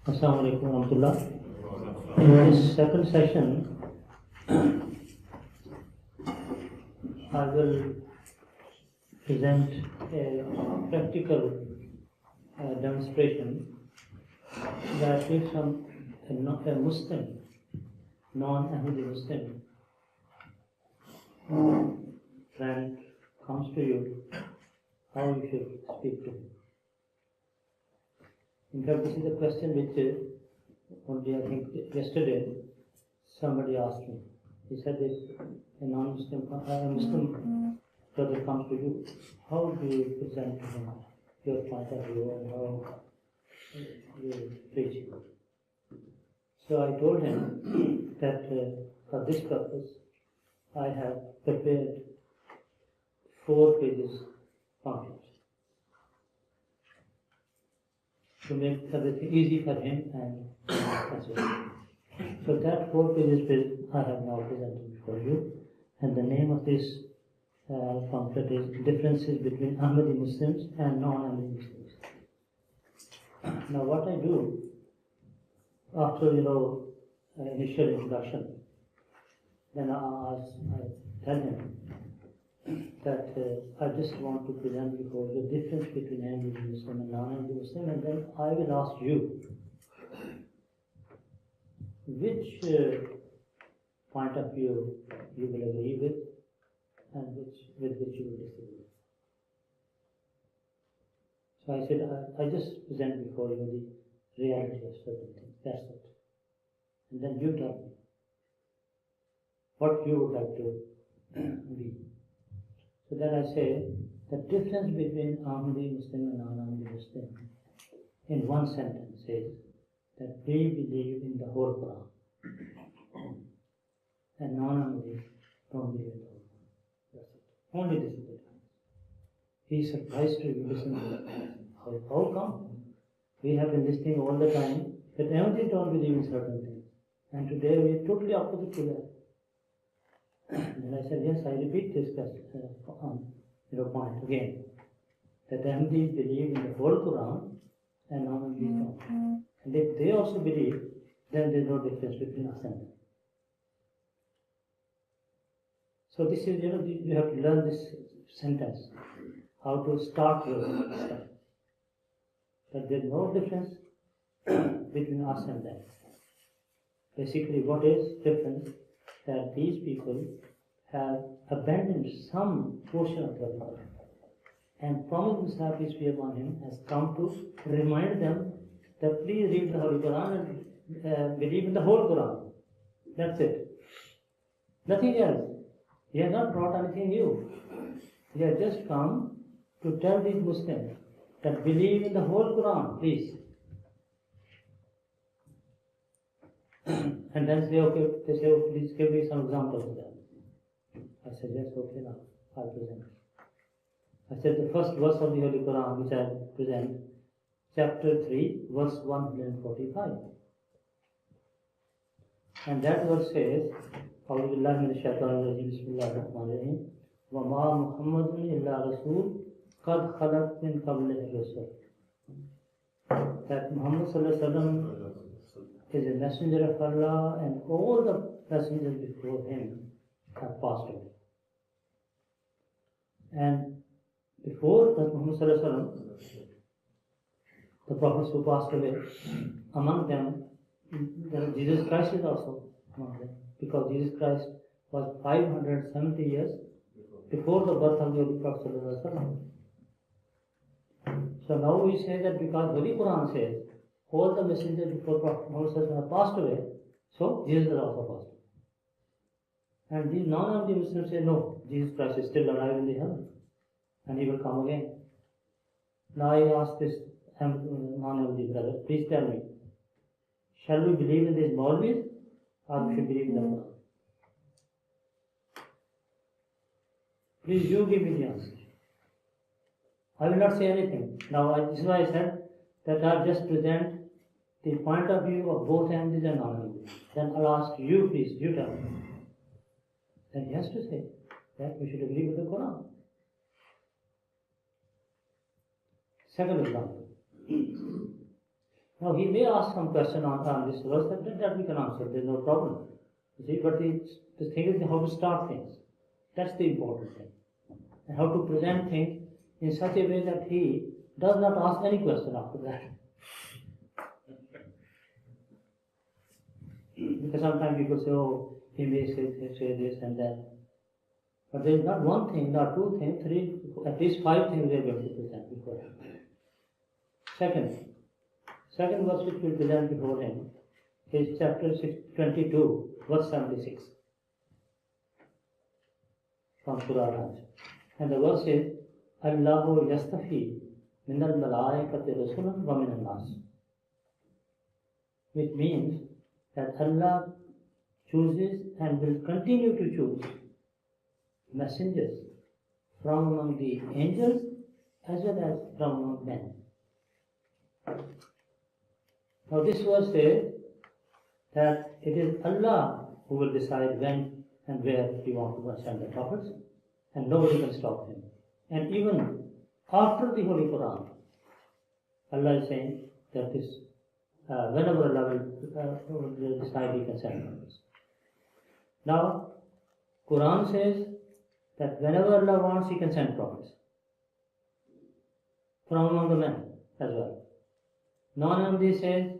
Assalamu alaikum warahmatullah. In this second session, I will present a practical demonstration that if a Muslim, non-Ahmadi Muslim friend comes to you, how you should speak to him. In fact, this is a question which only I think yesterday somebody asked me. He said, if a non-Muslim, a Muslim brother comes to you, how do you present to him your point of view and how you preach? So I told him that for this purpose I have prepared 4 pages pamphlet to make everything easy for him and as well. So that 4 pages I have now presented for you, and the name of this pamphlet is Differences Between Ahmadi Muslims and Non-Ahmadi Muslims. Now what I do after initial introduction, then I tell him that I just want to present before the difference between Ahmadi Muslim and non-Ahmadi Muslim, and then I will ask you which point of view you will agree with and with which you will disagree. So I said, I just present before you the reality of certain things, that's it. And then you tell me what you would like to be. So then I say, the difference between Ahmadi Muslim and non-Ahmadi Muslim in one sentence is that we believe in the whole Quran and non-Ahmadis don't believe in the whole Quran. That's it. Only this is the difference. He is surprised to listen to that. How come? We have been listening all the time that Ahmadis don't believe in certain things. And today we are totally opposite to that. And I said, yes, I repeat this point again, that Ahmadis believe in the whole Quran and non-Ahmadis don't. And if they also believe, then there is no difference between us and them. So this is, you have to learn this sentence, how to start your stuff. That there is no difference between us and them. Basically, what is difference? That these people have abandoned some portion of the Quran. And Prophet Musa, peace be upon him, has come to remind them that please read the Holy Quran and believe in the whole Quran. That's it. Nothing else. He has not brought anything new. He has just come to tell these Muslims that believe in the whole Quran, please. And then say, okay, they say, oh, please give me some examples of that. I said, yes, okay, now I'll present. I said, the first verse of the Holy Quran which I present, chapter 3, verse 145. And that verse says, أعوذ بالله من الشيطان الرجيم بسم الله الرحمن الرحيم وما محمد إلا رسول قد خلت من قبله الرسل. That Muhammad sallallahu alaihi wasallam is a messenger of Allah, and all the messengers before him have passed away. And before Muhammad sallallahu alaihi wasallam, the prophets who passed away, among them, Jesus Christ is also among them, because Jesus Christ was 570 years before the birth of the Holy Prophet sallallahu alaihi wasallam. So now we say that because Holy Quran says all the messengers before Prophet Muhammad have passed away, so Jesus has also passed away. And these non-Ahmadi Muslims say, no, Jesus Christ is still alive in the heaven and he will come again. Now I ask this non-Ahmadi brother, please tell me, shall we believe in these Maulvis or we should believe in the Quran? Please you give me the answer. I will not say anything. Now this is why I said that I will just present the point of view of both Ahmadis and non-Ahmadis. Then I'll ask you, please, you tell me. Then he has to say that we should agree with the Quran. Second example. Now he may ask some question on this verse that we can answer, there's no problem. You see, but the thing is how to start things. That's the important thing. And how to present things in such a way that he does not ask any question after that. Because sometimes people say, oh, he may say this and that. But there is not one thing, not two things, three, at least five things we are going to present before him. Second verse which we will present before him is chapter 22, verse 76 from Quran. And the verse is, Allahu yastafi min al-malaikati rasulan wa min al-nas. Which means that Allah chooses and will continue to choose messengers from among the angels as well as from among men. Now this verse says that it is Allah who will decide when and where He wants to send the prophets, and nobody can stop Him. And even after the Holy Quran, Allah is saying that this whenever Allah will decide, He can send prophets. Now, Quran says that whenever Allah wants, He can send prophets from among the men as well. Non-Ahmadi says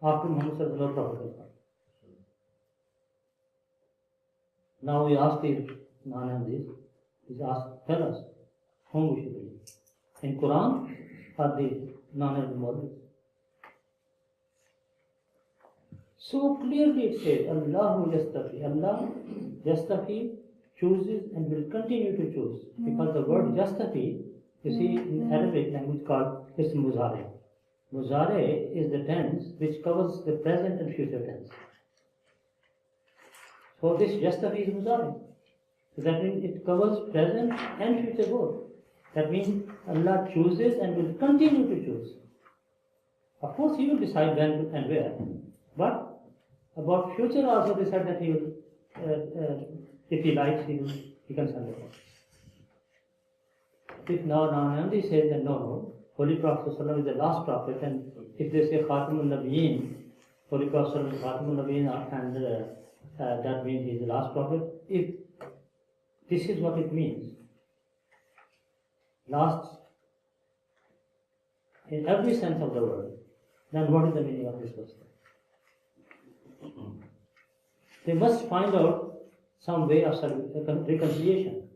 after Muhammad says no prophet will come. Now we ask the non-Ahmadis, tell us whom we should believe, in Quran or the non-Ahmadi models. So clearly it says, Allah yastafi chooses and will continue to choose. Because the word yastafi, you see in Arabic language called ism muzare. Muzare is the tense which covers the present and future tense. So this yastafi is muzare. So that means it covers present and future both. That means Allah chooses and will continue to choose. Of course He will decide when and where. But about future also they said that He will, if He likes, He can send it. If now Ahmadi says that no, Holy Prophet ﷺ is the last prophet, and if they say Khatamul Nabiyyin, Holy Prophet ﷺ is Khatamul Nabiyyin, and that means he is the last prophet, if this is what it means, last in every sense of the word, then what is the meaning of this verse? They must find out some way of reconciliation.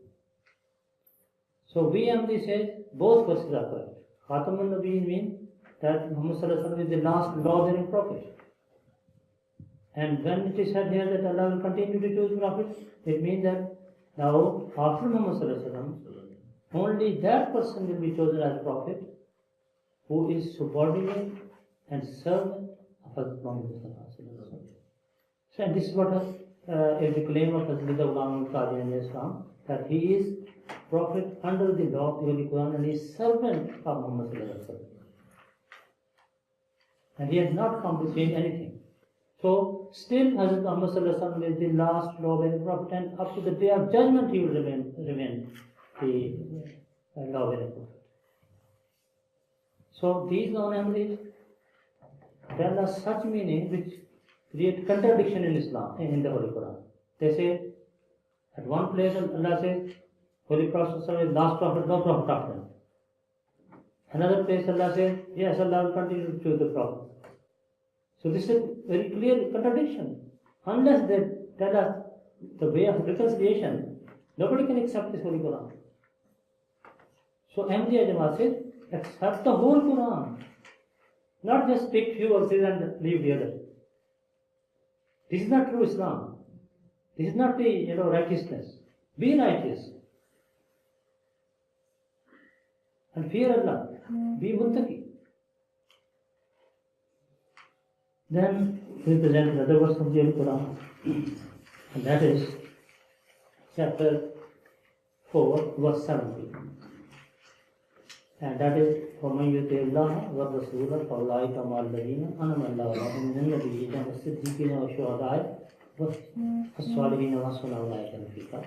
So we Ahmadi says both verses are correct. Khatamul Nabiyyin means that Muhammad Sallallahu Alaihi Wasallam is the last law-bearing prophet. And when it is said here that Allah will continue to choose prophets, it means that now after Muhammad Sallallahu Alaihi Wasallam, only that person will be chosen as prophet who is subordinate and servant of Hazrat Muhammad Sallallahu Alaihi Wasallam. So and this is what is the claim of Hazrat Ghulam Qadi in Islam, that he is prophet under the law of the Holy Quran and is servant of Muhammad Sallallahu Alaihi Wasallam. And he has not come to change anything. So still Hazrat Muhammad Sallallahu Alaihi Wasallam is the last law-bearing prophet, and up to the day of judgment he will remain the law-bearing prophet. So these non-Ahmadis tell us such meaning which create contradiction in Islam, in the Holy Quran. They say, at one place Allah says, Holy Prophet is last prophet, no prophet after him. Another place Allah says, yes, Allah will continue to choose the prophet. So this is a very clear contradiction. Unless they tell us the way of reconciliation, nobody can accept this Holy Quran. So Ahmadiyya Jamaat says, accept the whole Quran. Not just pick few verses and leave the other. This is not true Islam. This is not the righteousness. Be righteous. And fear Allah. Be muttaqi. Then we present another verse of the Holy Quran, and that is chapter 4, verse 70. And that is, وَمَنْ يُطِعِ اللَّهَ وَالرَّسُولَ فَأُولَٰئِكَ مَعَ الَّذِينَ أَنْعَمَ اللَّهُ عَلَيْهِم مِّنَ النَّبِيِّينَ وَالصِّدِّيقِينَ وَالشُّهَدَاءِ وَالصَّالِحِينَ وَحَسُنَ أُولَٰئِكَ رَفِيقًا.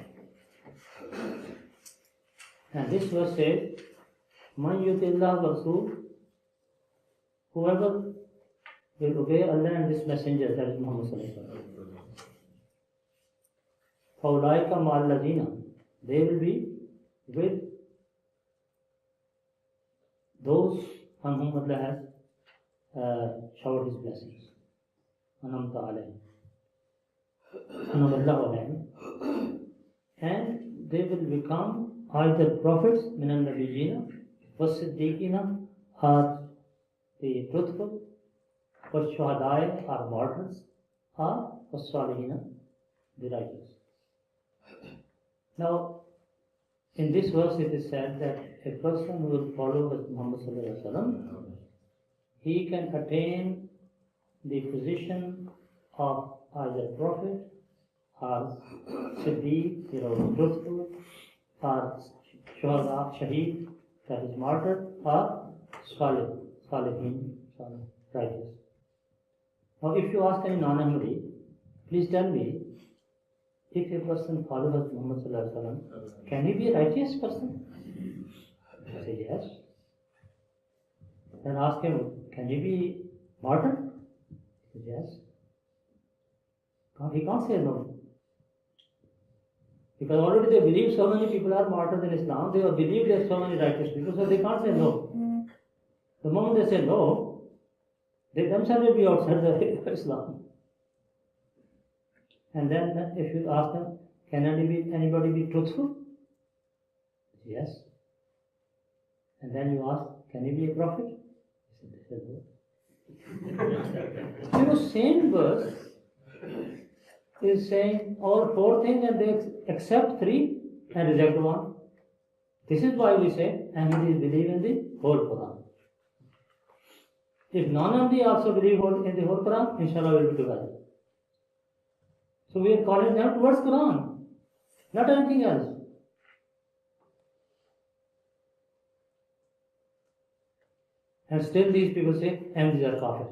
And this verse says, مَنْ يُطِعِ اللَّهَ وَالرَّسُولَ, whoever will obey Allah and this messenger, that is Muhammad sallallahu alaihi wasallam. فَأُولَٰئِكَ مَعَ الَّذِينَ, they will be with those on whom Allah has showered His blessings. أَنْعَمْتَ عَلَيْهِمْ, أَنْعَمَ اللَّهُ عَلَيْهِمْ, and they will become either prophets, مِنَ النَّبِيِّينَ وَالصِّدِّيقِينَ, are the truthful, وَالشُّهَدَاءِ are martyrs, or وَالصَّالِحِينَ, the righteous. Now, in this verse it is said that a person who will follow Muhammad sallallahu alaihi wasallam, he can attain the position of either prophet or Siddiq, truthful, or Shuhada, Shaheed, that is martyr, or Salihin, righteous. Now, if you ask any non-Ahmadi, please tell me, if a person follows Muhammad sallallahu alaihi wasallam, can he be a righteous person? I say yes. Then ask him, can he be martyr? He says yes. He can't say no. Because already they believe so many people are martyrs in Islam, they have believed there are so many righteous people, so they can't say no. The moment they say no, they themselves will be outside the Islam. And then if you ask them, can anybody be truthful? Yes. And then you ask, can he be a prophet? He said no. Same verse is saying all four things and they accept three and reject one. This is why we say Ahmadis believe in the whole Quran. If non-Ahmadi also believe in the whole Quran, inshallah we'll be together. So we are calling them towards Quran, not anything else. And still these people say, Ahmadis are kafir.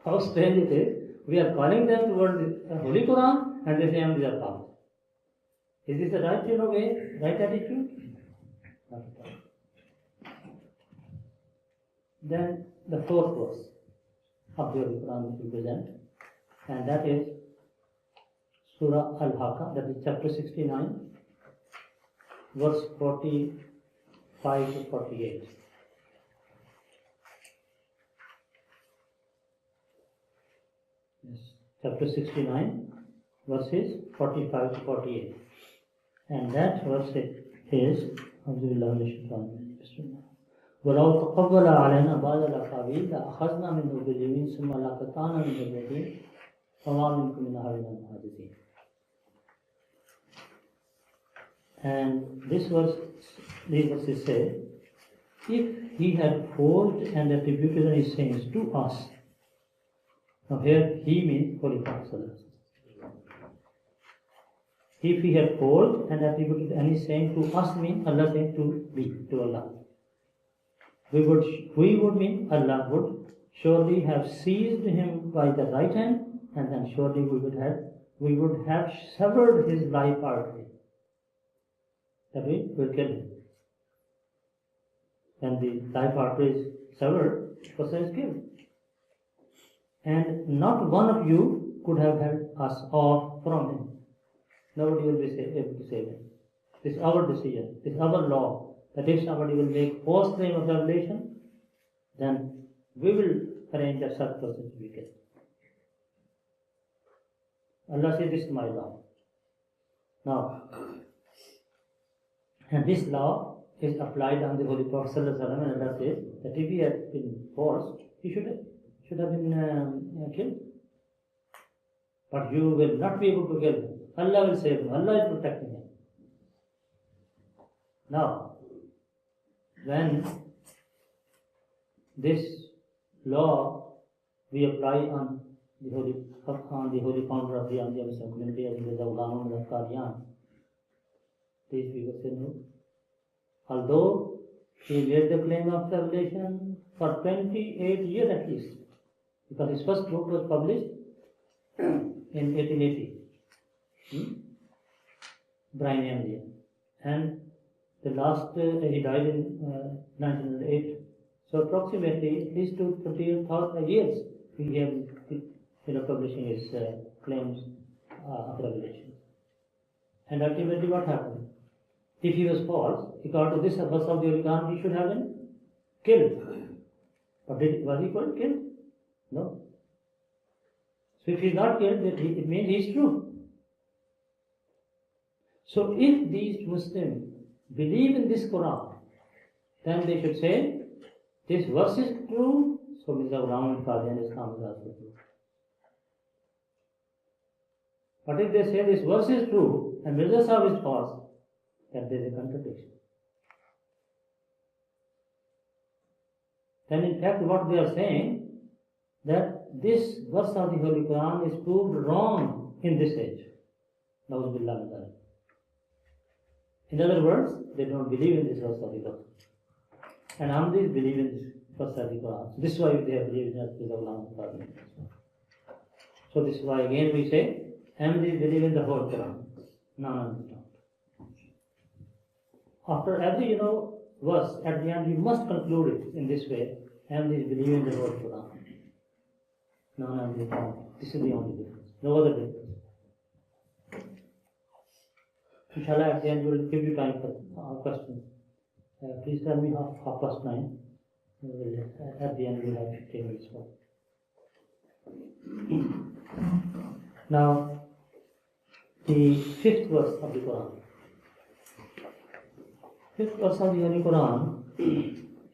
How strange it is. We are calling them towards the Holy Quran and they say Ahmadis are kafir. Is this the right way, right attitude? Not at all. Then the fourth verse of the Holy Quran which we present, and that is Surah Al-Haqqa, that is chapter 69, verse 45 to 48. Yes, chapter 69, verses 45 to 48. And that verse is, وَلَوْ تَقَوَّلَ عَلَيْنَا بَعْضَ الْأَقَاوِيلِ لَأَخَذْنَا مِنْهُ بِالْيَمِينِ ثُمَّ لَقَطَعْنَا مِنْهُ الْوَتِينَ فَمَا مِنْكُمْ مِنْ أَحَدٍ عَنْهُ حَاجِزِينَ. And these verses say, if he had forged and attributed any sayings to us, now here he means Holy Prophet. If he had forged and attributed any saying to us, means Allah saying to me, to Allah. We would mean Allah would surely have seized him by the right hand, and then surely we would have severed his life artery. That we will kill him. When the life artery is severed, the person is killed. And not one of you could have held us off from him. Nobody will be able to save him. This is our decision. This is our law. That if somebody will make false claim of revelation, then we will arrange that such person to be killed. Allah says, this is my law. Now, and this law is applied on the Holy Prophet ﷺ, and Allah says that if he had been forced, he should have been killed. But you will not be able to kill him. Allah will save him. Allah is protecting him. Now, when this law we apply on the holy founder of the Ahmadiyya Muslim community, as the Ulama of Qadian, these people say no. Although he made the claim of revelation for 28 years at least, because his first book was published in 1880, Brian Ahmadiyya, and the last he died in 1908. So approximately at least 20,000 years he have publishing his claims of revelation. And ultimately what happened? If he was false, according to this verse of the Holy Quran, he should have been killed. But was he killed? No. So if he is not killed, it means he is true. So if these Muslims believe in this Quran, then they should say, this verse is true, so Mirza Ghulam and Qadian Islam is also true. But if they say this verse is true and Mirza Sahib is false, then there is a contradiction. Then in fact what they are saying, that this verse of the Holy Quran is proved wrong in this age. Na'udhu billah min dhalik. In other words, they don't believe in this verse of the Quran. And Ahmadis believe in this verse of the Quran. This is why they have believed in the Quran. So this is why again we say, Ahmadis believe in the whole Quran. No, don't. After every verse, at the end we must conclude it in this way. Ahmadis believe in the whole Quran. No, this is the only difference. No other difference. Inshallah, at the end we will give you time for questions. Please tell me 9:30. At the end we will have 15 minutes more. Now, the 5th verse of the Quran. 5th verse of the Holy Quran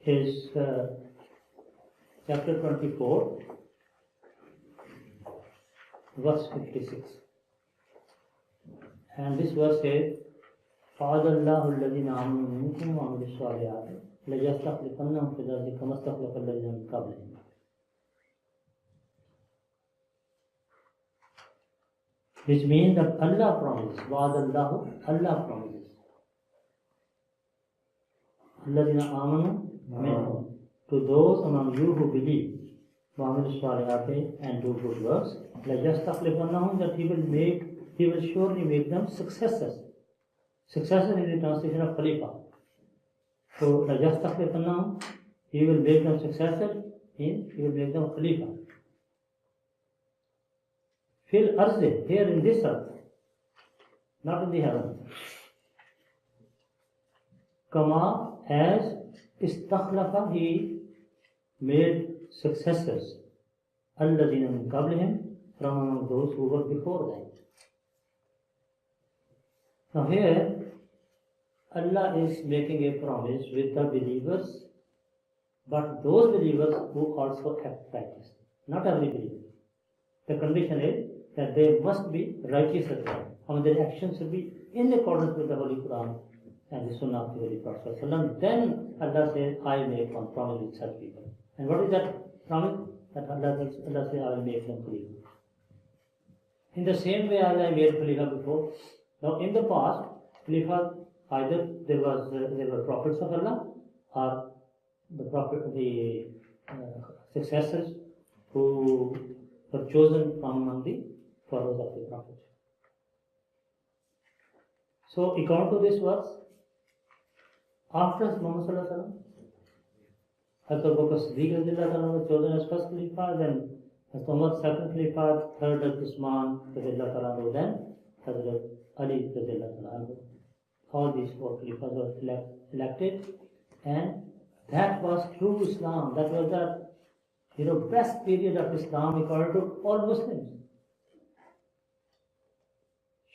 is chapter 24, verse 56. And this verse says, فَعَدَ اللَّهُ الَّذِينَ آمَنُوا مِنكُمْ وَعَمِلُوا الصَّالِحَاتِ لَيَسْتَخْلِفَنَّهُمْ فِي الْأَرْضِ كَمَا اسْتَخْلَفَ الَّذِينَ مِنْ قَبْلِهِمْ. Which means that Allah promises, وَعَدَ اللَّهُ, Allah promises. الَّذِينَ آمَنُوا مِنْكُمْ, to those among you who believe, وَعَمِلُوا الصَّالِحَاتِ, and do good works, لَيَسْتَخْلِفَنَّهُمْ, that He will surely make them successors. Successor is the translation of Khalifa. So, لَيَسْتَخْلِفَنَّهُمْ, He will make them successor, He will make them Khalifa. Fil arzi, here in this earth, not in the heaven. Kama, as istakhlafa, He made successors. Alladhina min qablihim, from among those who were before them. Now here, Allah is making a promise with the believers, but those believers who also act righteously. Not every believer. The condition is that they must be righteous as well. And their actions should be in accordance with the Holy Quran and the Sunnah of the Holy Prophet. Then Allah says, I make one promise with such people. And what is that promise? That Allah says, I will make them believe. In the same way as I made Khalifa before. Now in the past, Khalifa, either there were prophets of Allah or the successors who were chosen from among the followers of the Prophet. So according to this verse, after Muhammad Sallallahu Alaihi Wasallam, Hazrat Abu Bakr Siddiq was chosen as first Khalifa, then Hazrat Umar second Khalifa, third as Usman, then Hazrat Ali, all these four Khalifas were elected, and that was true Islam. That was the best period of Islam according to all Muslims.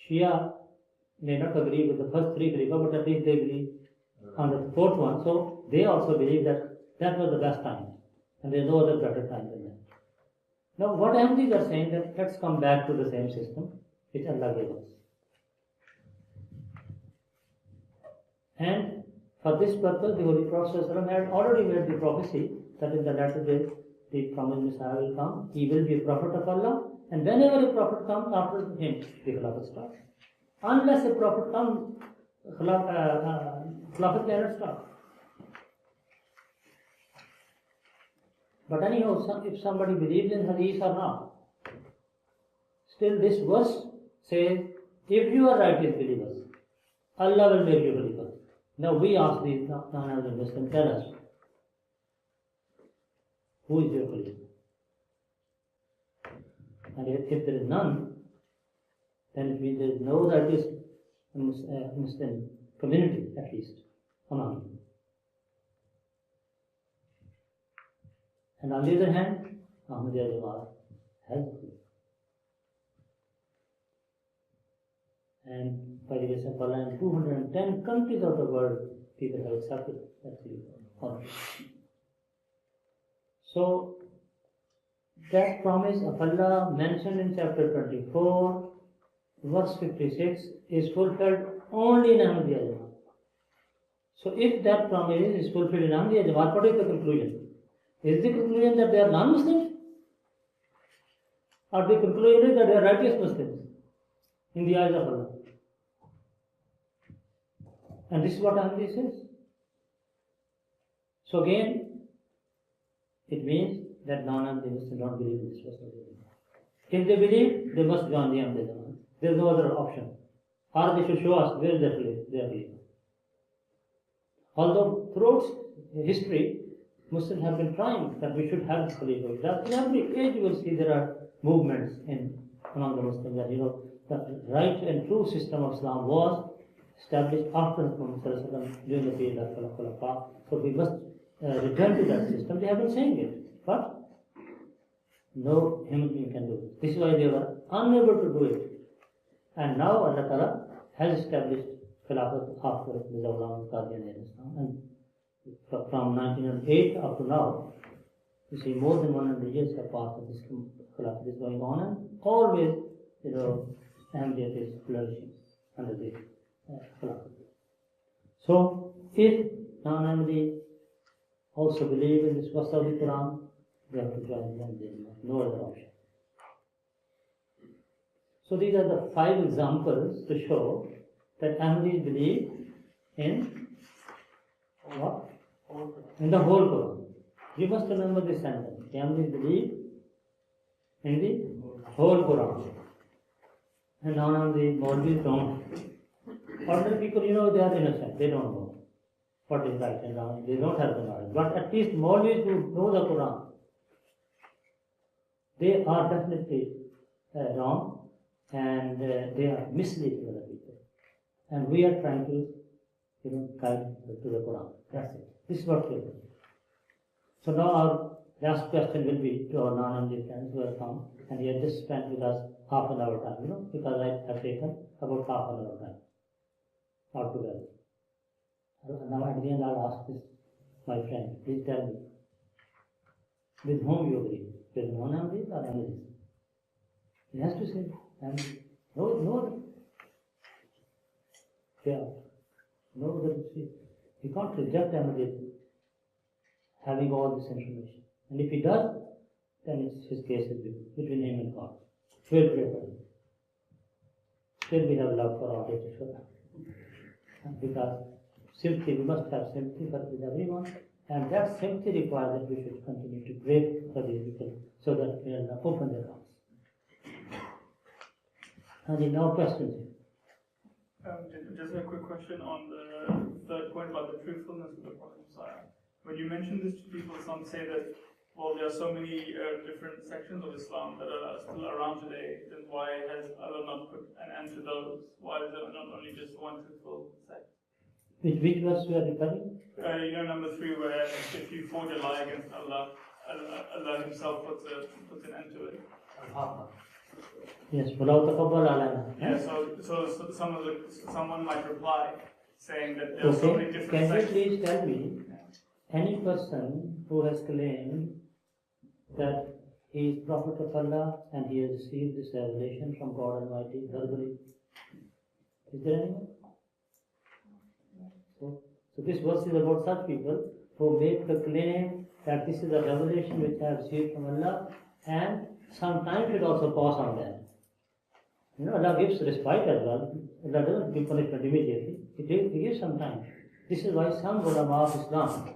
Shia may not agree with the first three Khalifas, but at least they agree on the fourth one. So they also believe that that was the best time, and there is no other better time than that. Now, what Ahmadis are saying that let's come back to the same system which Allah gave us. And for this purpose, the Holy Prophet ﷺ had already made the prophecy that in the latter days the promised Messiah will come. He will be a prophet of Allah, and whenever a prophet comes after him, the Khilafat starts. Unless a prophet comes, Khilafat cannot start. But anyhow, if somebody believes in Hadith or not, still this verse says, if you are righteous believers, Allah will make you believers. Now we ask these non-Muslims, tell us, Who is your Khalifa? And if there is none, then it means there is no righteous Muslim community, at least, among you. And on the other hand, Ahmadiyya Jamaat has a Khalifa. And by the grace of Allah, in 210 countries of the world, people have accepted that Khalifa. So, that promise of Allah mentioned in chapter 24, verse 56, is fulfilled only in Ahmadiyya Jamaat. So, if that promise is fulfilled in Ahmadiyya Jamaat, what is the conclusion? Is the conclusion that they are non-Muslims? Or the conclusion is that they are righteous Muslims in the eyes of Allah? And this is what Ahmadiyya says. So again, it means that non-Ahmadiyya Muslims don't believe in this verse. If they believe, they must join the Ahmadiyya Jamaat. There is no other option. Or they should show us where they believe. Although throughout history, Muslims have been trying that we should have Khalifa. That in every age you will see there are movements among the Muslims that the right and true system of Islam was established after Muhammad during the period of Khulafa. So we must return to that system. They have been saying it, but no human being can do it. This is why they were unable to do it. And now Allah Ta'ala has established Khilafat after the Zawlan Qadian in Islam. And from 1908 up to now, you see more than 100 years have passed and this Khilafat is going on, and always, Ahmadiyya is flourishing under the Khilafat. So, if non-Ahmadi also believe in this verse of the Quran, they have to join them, no other option. So these are the 5 examples to show that Ahmadis believe in what? In the whole Quran. You must remember this sentence. The Ahmadis believe in the whole Quran. And non-Ahmadi Maulvis don't. Ordinary people, they are innocent. They don't know what is right and wrong. They don't have the knowledge. But at least Maulvis who know the Quran, they are definitely wrong, and they are misleading other people. And we are trying to, guide to the Quran. That's it. This is what we do. So now our last question will be to our non-Ahmadi friends who have come, and he has just spent with us half an hour time, because I have taken about half an hour time altogether. Now at the end I'll ask this, my friend, please tell me, with whom you agree? With non-Ahmadis or Ahmadis? He has to say, no other. Yeah, no other. He can't reject Ahmadis having all this information. And if he does, then it's his case is between him and God. We'll pray for him. Still we have love for all Ishvara. Because sympathy, we must have sympathy with everyone, and that sympathy requires that we should continue to pray for these people so that we will open their hearts. And no questions? Just a quick question on the third point about the truthfulness of the Prophet Messiah. When you mention this to people, some say that, well, there are so many different sections of Islam that are still around today, then why has Allah not put an end to those? Why is there not only just one truthful sect? Which verse we are referring? Number 3, where if you forge a lie against Allah, Allah Himself puts an end to it. Yes, yeah, so someone might reply saying that there are so many different sections. Can you please tell me any person who has claimed that he is Prophet of Allah and he has received this revelation from God Almighty verbally? Is there anyone? So this verse is about such people who make the claim that this is a revelation which I have received from Allah, and some time should also pass on them. Allah gives respite as well. Allah doesn't give punishment immediately. He gives some time. This is why some ulama of Islam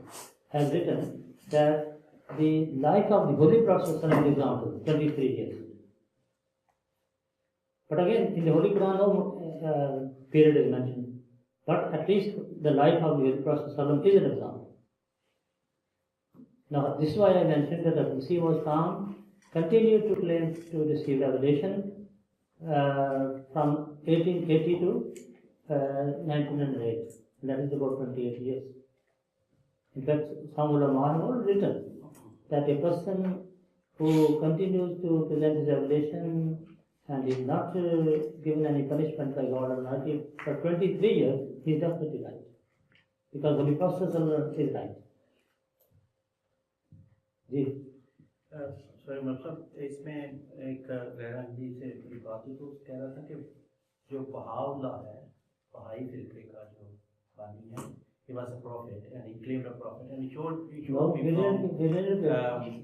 has written that the life of the Holy Prophet is an example, 23 years. But again, in the Holy Quran, no period is mentioned. But at least the life of the Holy Prophet is an example. Now, this is why I mentioned that Naseem was calm, continued to claim to receive revelation from 1880 to 1908. That is about 28 years. In fact, some ulama have already written that a person who continues to present his revelation and is not given any punishment by God Almighty for 23 years, he is definitely right. Because Holy Prophet is right. जी sorry मतलब इसमें एक गैरहाजिरी से मेरी बात हुई तो कह रहा था कि जो बहाउल्लाह है बहाई फिरके का जो बानी है he was a prophet and he claimed a prophet and he showed me from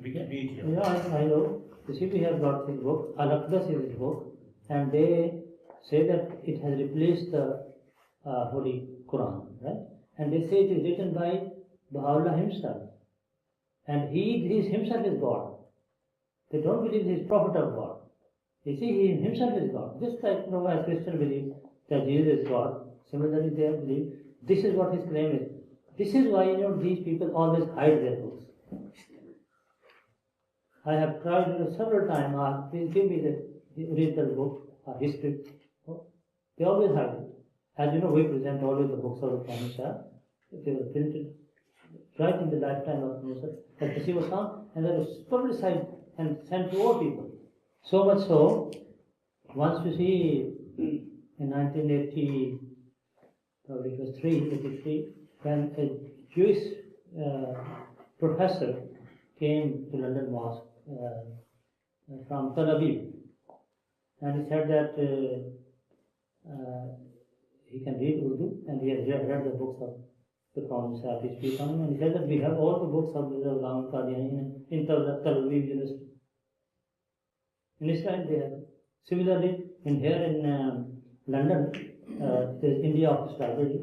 Wikipedia. Yeah, I know. You see, we have got his book, Al-Aqdas is his book, and they say that it has replaced the Holy Quran, right? And they say it is written by Baha'u'llah himself. And he himself is God. They don't believe he is prophet of God. You see, he himself is God. Just like as Christians believe that Jesus is God, similarly they believe this is what his claim is. This is why these people always hide their books. I have tried several times, please give me the original book or history. They always hide it. As you know, we present always the books of the Prophet. They were printed right in the lifetime of Musa, that Naseem was found, and that was publicized and sent to all people. So much so, once you see in 1980, probably it was 83, when a Jewish professor came to London Mosque from Tabligh, and he said that he can read Urdu, and he has read the books of the Prophet, and he said that we have all the books of the Ulama Qadiani in Tabligh University. In Israel they have. Similarly, here in London, there is India Office Library,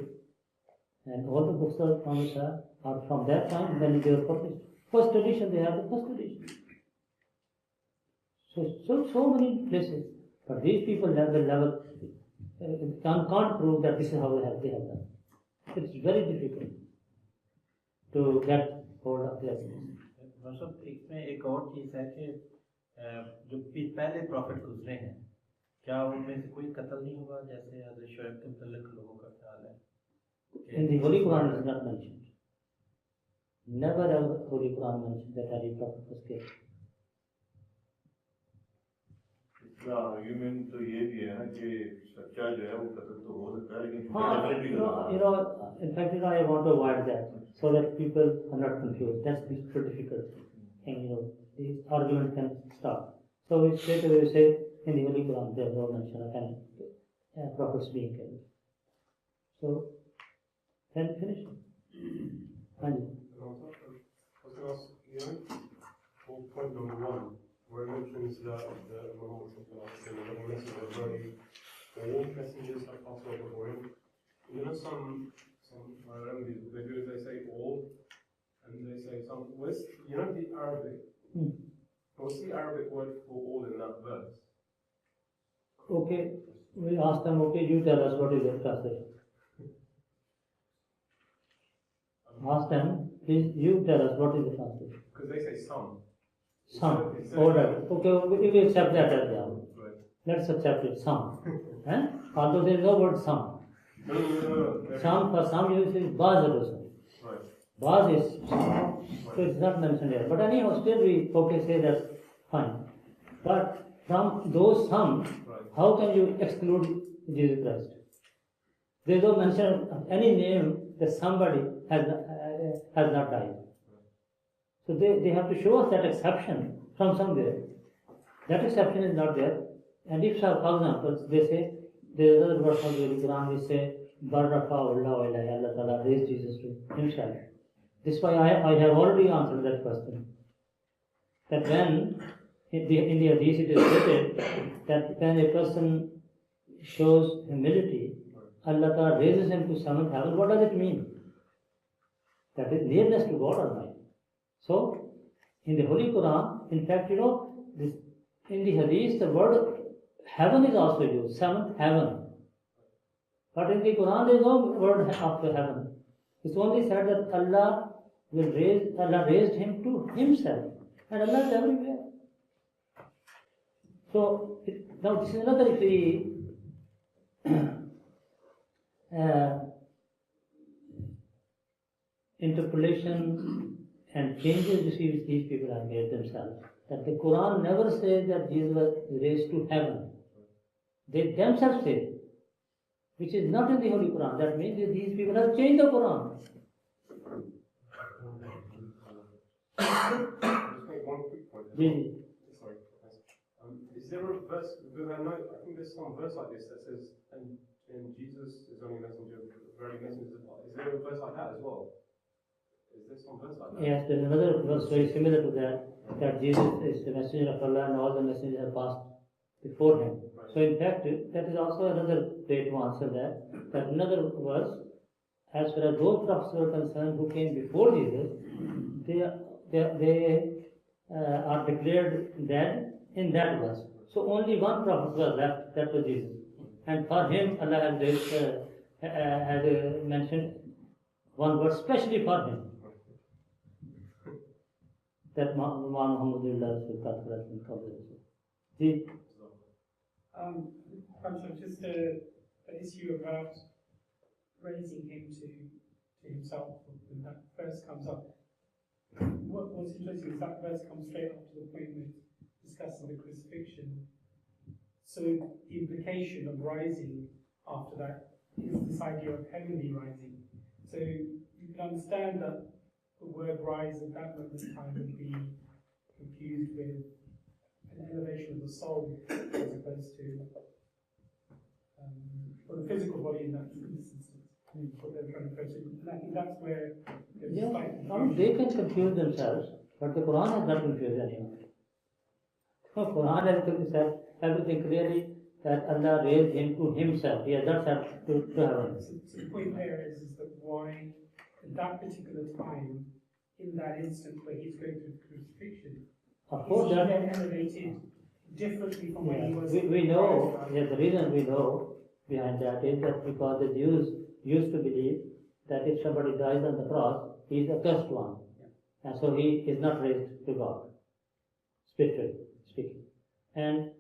and all the books of the Prophet are from that time when they were published. First edition, they have the first edition. So many places, but these people never can't prove that this is how they have done. It's very difficult to get hold of their things. मतलब इसमें एक और चीज़ है कि जो पहले profit गुजरे हैं क्या उनमें से कोई कत्ल नहीं हुआ जैसे हज़रत शुएब के मुतल्लिक़ लोगों का ख्याल है In the Holy Quran it is not mentioned. Never ever Holy Quran mentioned that any prophet was killed. इसका आर्गुमेंट तो ये भी है ना कि सच्चा जो है वो कत्ल तो हो सकता है लेकिन in fact, I want to avoid that so that people are not confused. That's the difficult thing, the argument can stop. So we straight away say in the Holy Quran there is no mention of any prophets being killed. So, then finish. Point number one, where it mentions that the Muhammad message of very all messengers have passed over before him. Some remedies, they do is they say all, and they say some. What's the Arabic? What's the Arabic word for all in that verse? Okay, we ask them, okay, you tell us what is the translation. Ask them, please, you tell us what is the translation. Because they say some. Some. All right. Okay, we will accept that as well. Right. Let's accept it. Some. Although there is no word some. No. Some, for some use is baz also. Right. Baz is some. So it's not mentioned here. But anyhow, still we say that's fine. But from those some, how can you exclude Jesus Christ? There is no mention of any name that somebody has not died. So they have to show us that exception from somewhere. That exception is not there. And if, for example, they say, there is another verse of the Quran, we say, Allah Ta'ala raised Jesus to himself. This is why I have already answered that question. That when, in the Hadith it is stated, that when a person shows humility, Allah Ta'ala raises him to seventh heaven. What does it mean? That is nearness to God Almighty. So, in the Holy Quran, in fact, in the Hadith, the word heaven is also used, seventh heaven. But in the Quran, there is no word after heaven. It's only said that Allah Allah raised him to himself. And Allah is everywhere. So, now this is another very interpolation and changes which these people have made themselves. That the Quran never says that Jesus was raised to heaven. They themselves say, which is not in the Holy Quran. That means that these people have changed the Quran. Just make one quick point. Really. Sorry. Is there a verse? Because I think there's some verse like this that says, and Jesus is only a messenger, very messenger. Is there a verse like that as well? Is there some verse like that? Yes, there is another verse very similar to that, that Jesus is the messenger of Allah and all the messengers have passed before him. So in fact, that is also another way to answer that. That another verse, as far as those prophets were concerned who came before Jesus, they are declared dead in that verse. So only one prophet was left, that was Jesus. And for him, Allah has mentioned one verse specially for him. That Muhammadullah See? Just an issue about raising him to himself, when that verse comes up. What's interesting is that verse comes straight up to the point with discussing the crucifixion. So the implication of rising after that is this idea of heavenly rising. So you can understand that the word rise at that moment in time would be confused with an elevation of the soul as opposed to or the physical body in that instance. What they're trying to focus on. And I think that's where there's Yeah, slight they can confuse themselves, but the Quran has not confused anyone. The Quran has said everything clearly that Allah raised him to himself. He has not said to heaven. So the point there is that why at that particular time, in that instant where he's going through crucifixion, Of course, he's that then elevated differently from when he was. we know, the reason we know behind that is that because the Jews used to believe that if somebody dies on the cross, he is a cursed one. And so he is not raised to God, spiritually speaking. And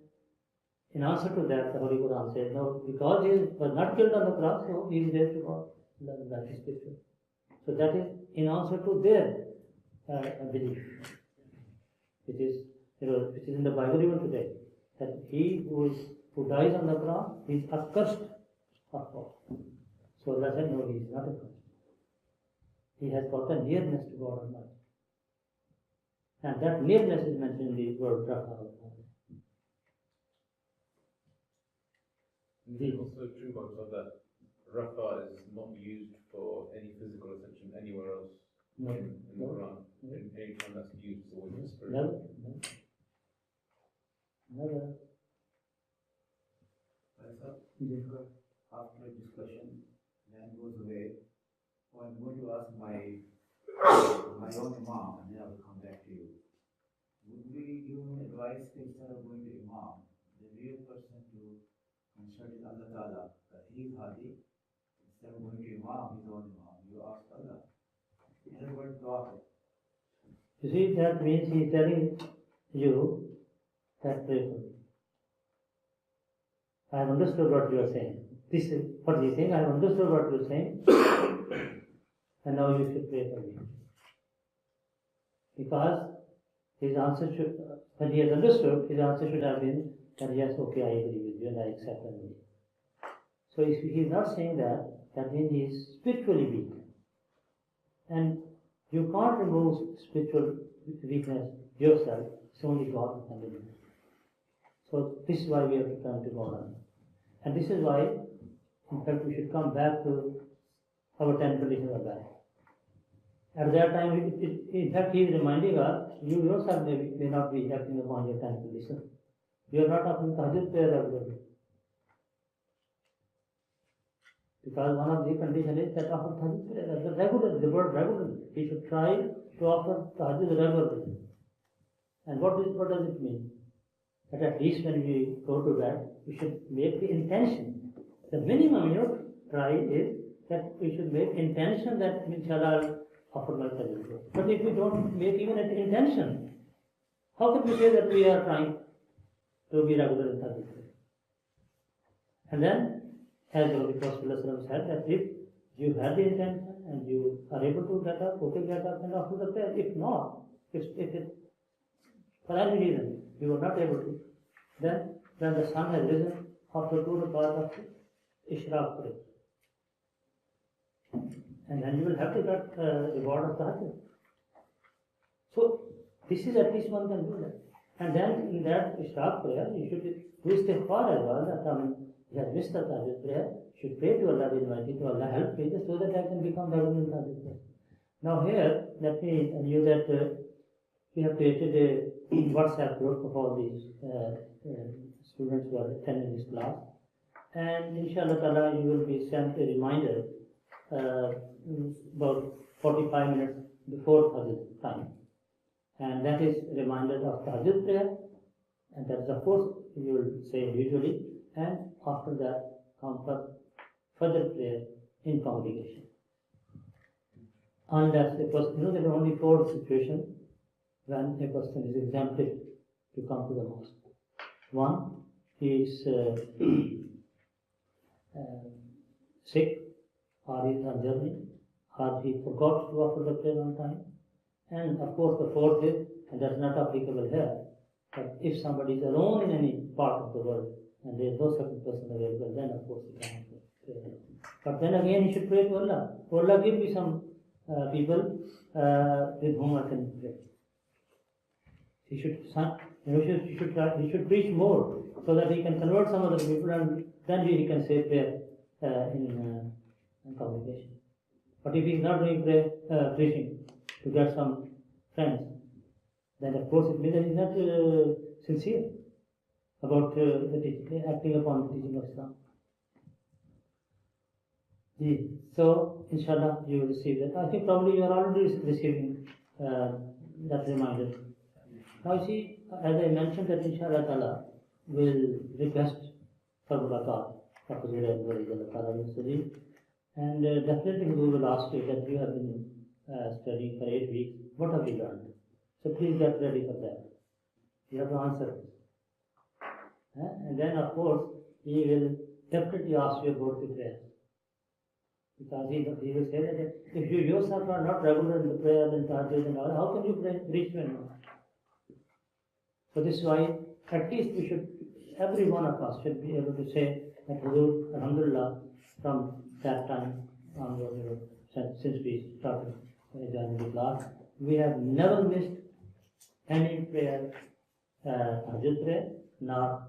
in answer to that, the Holy Quran says, no, because he was not killed on the cross, so he is raised to God. That is spiritual. So that is in answer to their belief, which is in the Bible even today, that he who dies on the cross is accursed of God. So Allah said, no, he is not accursed. He has got a nearness to God Almighty. And that nearness is mentioned in the word Rafa. Is it also true, Bajwa, that Rafa is not used for any physical ascension anywhere else in the Quran? In any time that's used, it's always spiritual. Never. After a discussion, man goes away. Oh, I'm going to ask my own Imam, and then I will come back to you. Would we give him advice instead of going to Imam, the real person to consult with Allah Ta'ala, that he is Hadi, instead of going to Imam, his own Imam, you ask Allah. Everybody talk. You see, that means he is telling you that pray for me. I have understood what you are saying. This is what he is saying. I have understood what you are saying. And now you should pray for me. Because his answer should, when he has understood, his answer should have been that yes, okay, I agree with you and I accept and believe. So if he is not saying that, that means he is spiritually weak. And you can't remove spiritual weakness yourself, it's only God who can remove it. So this is why we have to turn to God. And this is why, in fact, we should come back to our 10 conditions of life. At that time, in fact, he is reminding us, you yourself may not be acting upon your 10 conditions. You are not offering tahajjud prayer regularly. Because one of the conditions is that offer tahajjud prayer regularly, the word regularly. He should try to offer tahajjud regularly. And what does it mean? That at least when we go to bed, we should make the intention. The minimum, try is that we should make intention that inshallah offer my Tahajjud prayer. But if we don't make even an intention, how can we say that we are trying to be regular in Tahajjud prayer? And then, as the Holy Prophet ﷺ said, that if you have the intention and you are able to get up, okay, get up and offer the prayer. If not, if it, for any reason you are not able to, then when the sun has risen, after 2 rakat of Ishraq prayer. And then you will have to get reward of Tahajjud. So, this is at least one can do that. And then in that Ishraq prayer, you should do istighfar as well, that he has missed the Tahajjud prayer, should pray to Allah the Almighty, to Allah help me, so that I can become regular in Tahajjud prayer. Now here, let me tell you that we have created a WhatsApp group of all these students who are attending this class. And inshallah ta'ala, you will be sent a reminder about 45 minutes before Tahajjud time. And that is a reminder of Tahajjud prayer. And that is, of course, you will say usually. And after that, come for Fajr prayer in congregation. Unless a person, there are only 4 situations when a person is exempted to come to the mosque. One, he is sick, or he is on journey, or he forgot to offer the prayer on time. And of course, the 4th is, and that's not applicable here, but if somebody is alone in any part of the world and there is no second person available, then of course he cannot pray. But then again, he should pray to Allah. To Allah, give me some people with whom I can pray. He should preach more so that he can convert some other people, and then he can say prayer in congregation. But if he is not doing preaching to get some friends, then of course it means that he is not sincere about acting upon the teaching of Islam. So, inshallah, you will receive that. I think probably you are already receiving that reminder. Now, you see, as I mentioned, that inshallah ta'ala will request for mulakat, and definitely we will ask you that you have been studying for 8 weeks. What have you learned? So please get ready for that. You have to answer this. And then, of course, he will definitely ask you about the prayer. Because he will say that if you yourself are not regular in the prayer and Tahajjud and all, how can you reach me? So this is why at least we should, every one of us should be able to say that Huzur, Alhamdulillah, from that time onward, since we started joining the class, we have never missed any prayer, Tahajjud prayer, nor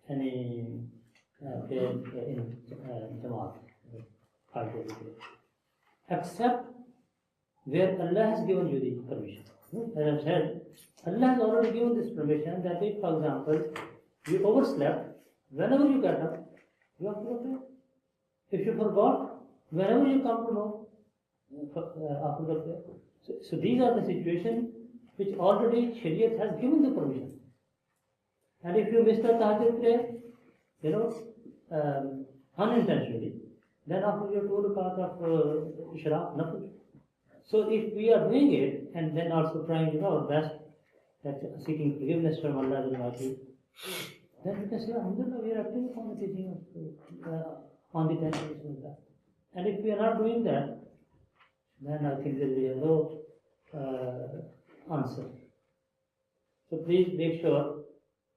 any prayer in Jamaat. Except where Allah has given you the permission. As I said, Allah has already given this permission that if, for example, you overslept, whenever you get up, you have to pray. If you forgot, whenever you come to know, after the prayer. So these are the situations which already Shariat has given the permission. And if you miss the Tahajjud prayer, unintentionally, then after your 2 rakat of Ishraq, nothing. So if we are doing it and then also trying our best, that seeking forgiveness from Allah Almighty, then we can say, Alhamdulillah, we are acting upon the teaching of on the 10 of that. And if we are not doing that, then I think there will be no answer. So please make sure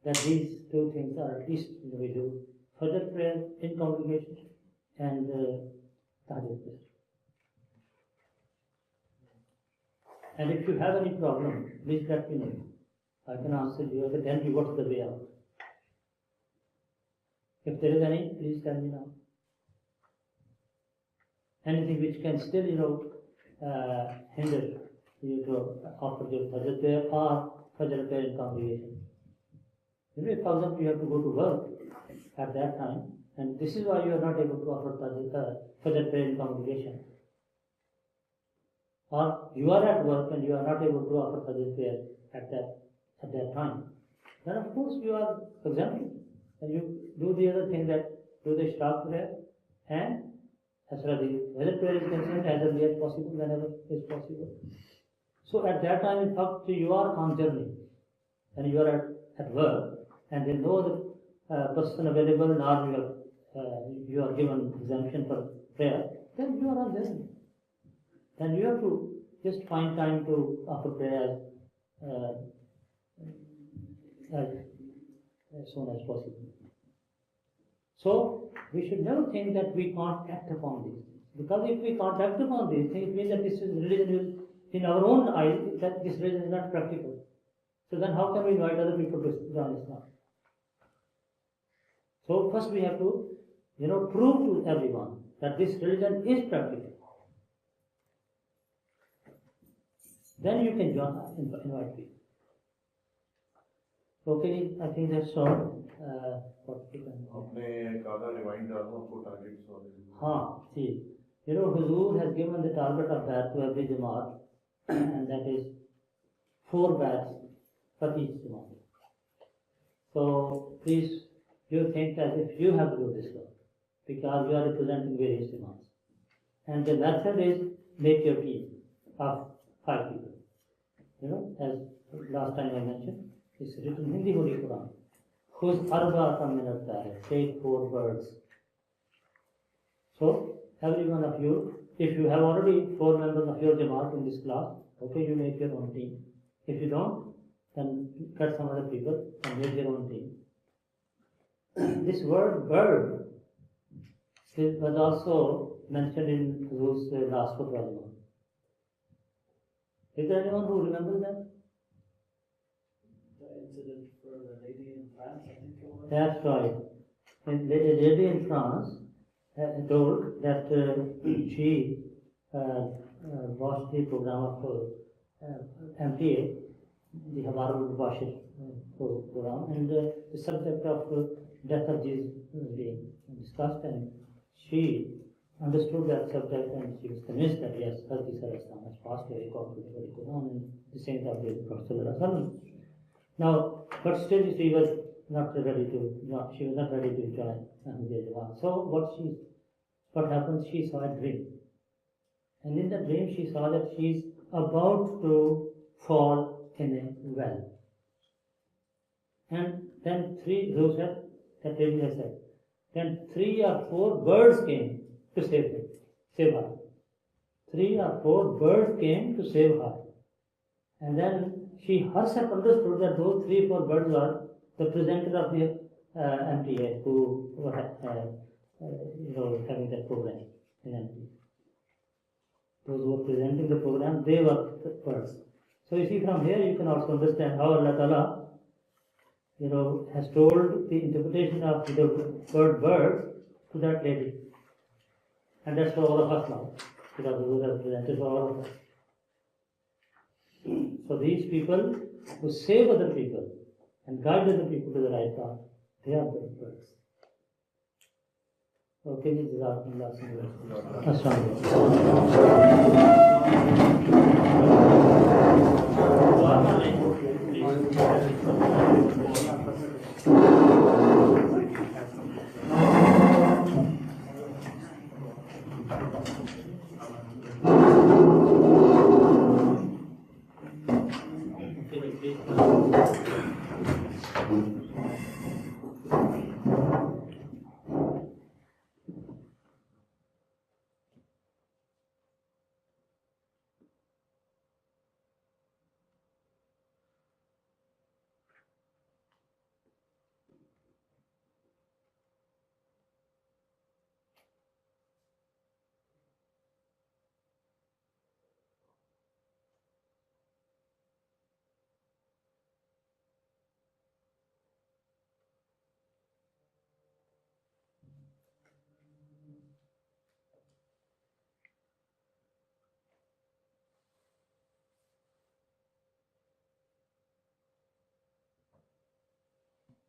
that these 2 things are at least we do. Fajr prayer in congregation and Tahajjud prayer. And if you have any problem, please let me know. I can answer you, I can tell you what's the way out. If there is any, please tell me now. Anything which can still, hinder you to offer your Fajr prayer or Fajr prayer in congregation. If, for example, you have to go to work at that time, and this is why you are not able to offer Fajr prayer in congregation. Or you are at work and you are not able to offer Fajr prayer at that time. Then of course you are exempted. And you do the other thing, that do the Ishraq prayer and as far as the Fajr prayer is concerned, as early as possible, whenever is possible. So at that time, in fact, you are on journey and you are at work, and there is no other person available, nor you are given exemption for prayer, then you are on journey. Then you have to just find time to offer prayer as soon as possible. So we should never think that we can't act upon these things. Because if we can't act upon these things, it means that this religion is, in our own eyes, that this religion is not practical. So then how can we invite other people to join Islam? So first we have to, prove to everyone that this religion is practical. Then you can invite people. Okay, I think that's all. What you can. आपने कहा rewind डालना आपको targets वाले. हाँ, see, Huzur has given the target of that to every Jamaat, and that is 4 bats for each Jamaat. So please, you think as if you have to do this work, because you are representing various Jamaats. And the method is make your team of 5 people. As last time I mentioned, it's written in Hindi Holy Quran. Khuz arba minata hai, take 4 birds. So, every one of you, if you have already 4 members of your Jamaat in this class, okay, you make your own team. If you don't, then get some other people and make your own team. This word bird was also mentioned in Huzur's last fatwa. Is there anyone who remembers that? The incident for the lady in France, I think it was. That's right. And the lady in France told that she watched the program of MTA, the Havarul Bashir program, and the subject of death of Jesus was being discussed, and she understood that subject, and she was convinced that yes, Hazrat Isa has passed away according to the Holy Quran and the saint of the Prophet. Now, but still she was not ready to join Ahmadiyya Jamaat. So what happened? She saw a dream, and in the dream she saw that she is about to fall in a well, and then then 3 or 4 birds came to save her. 3 or 4 birds came to save her, and then she herself understood that those 3 or 4 birds are the presenter of the MTA who were having that program in MTA. Those who were presenting the program, they were the birds. So you see, from here you can also understand how Allah Ta'ala has told the interpretation of the word birds to that lady. And that's for all of us now, because those are presented for all of us. So these people who save other people and guide other people to the right path, they are the birds. Okay,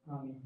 Amen.